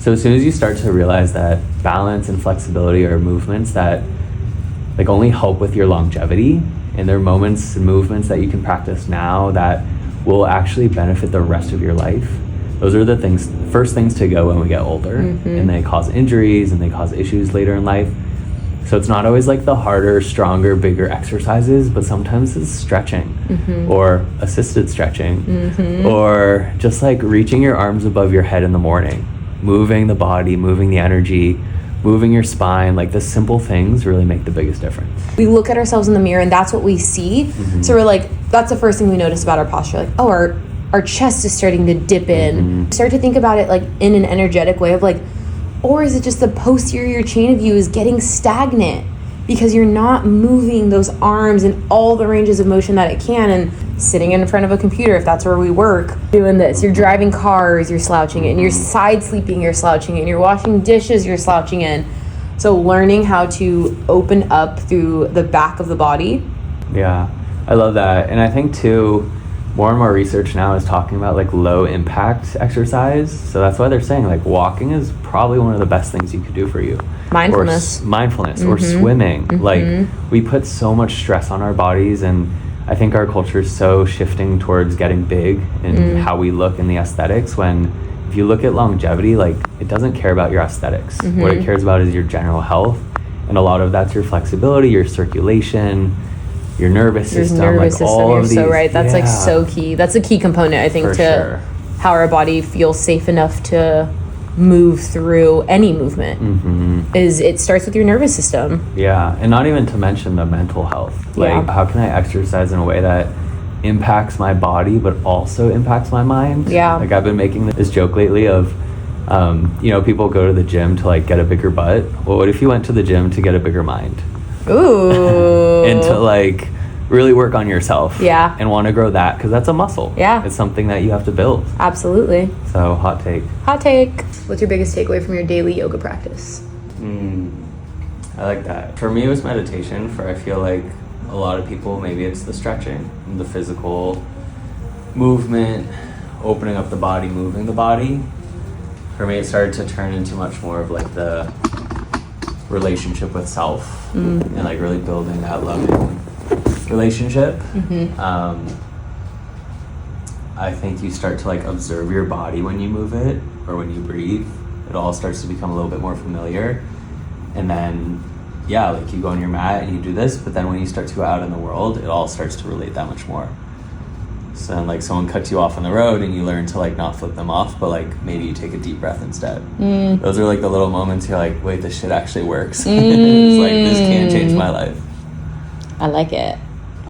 So as soon as you start to realize that balance and flexibility are movements that like only help with your longevity, and they're moments and movements that you can practice now that will actually benefit the rest of your life. Those are the first things to go when we get older, and they cause injuries and they cause issues later in life. So it's not always like the harder, stronger, bigger exercises, but sometimes it's stretching or assisted stretching or just like reaching your arms above your head in the morning, moving the body, moving the energy, moving your spine. Like the simple things really make the biggest difference. We look at ourselves in the mirror and that's what we see. So we're like, that's the first thing we notice about our posture. Like, oh, our chest is starting to dip in. Start to think about it like in an energetic way of like, or is it just the posterior chain of you is getting stagnant because you're not moving those arms in all the ranges of motion that it can? And sitting in front of a computer, if that's where we work, doing this, you're driving cars, you're slouching in, you're side sleeping, you're slouching in, you're washing dishes, you're slouching in. So learning how to open up through the back of the body. Yeah, I love that. And I think too, more and more research now is talking about like low impact exercise. So that's why they're saying like walking is probably one of the best things you could do for you. Mindfulness. Or swimming. Like we put so much stress on our bodies, and I think our culture is so shifting towards getting big and how we look in the aesthetics, when if you look at longevity, like it doesn't care about your aesthetics. What it cares about is your general health. And a lot of that's your flexibility, your circulation, your nervous system, all of these. So right, that's like so key. That's a key component, I think, how our body feels safe enough to move through any movement. Is it starts with your nervous system. Yeah, and not even to mention the mental health. Like, how can I exercise in a way that impacts my body but also impacts my mind? Yeah. Like I've been making this joke lately of, people go to the gym to like get a bigger butt. Well, what if you went to the gym to get a bigger mind? Ooh. And to like really work on yourself. Yeah. And want to grow that, because that's a muscle. Yeah. It's something that you have to build. Absolutely. So hot take. What's your biggest takeaway from your daily yoga practice? I like that. For me, it was meditation. For I feel like a lot of people, maybe it's the stretching, the physical movement, opening up the body, moving the body. For me, it started to turn into much more of like the relationship with self and like really building that loving relationship. I think you start to like observe your body when you move it or when you breathe. It all starts to become a little bit more familiar. And then like you go on your mat and you do this, but then when you start to go out in the world, it all starts to relate that much more. So then like someone cuts you off on the road and you learn to like not flip them off, but like maybe you take a deep breath instead. Those are like the little moments you're like, wait, this shit actually works. It's like, this can change my life. I like it.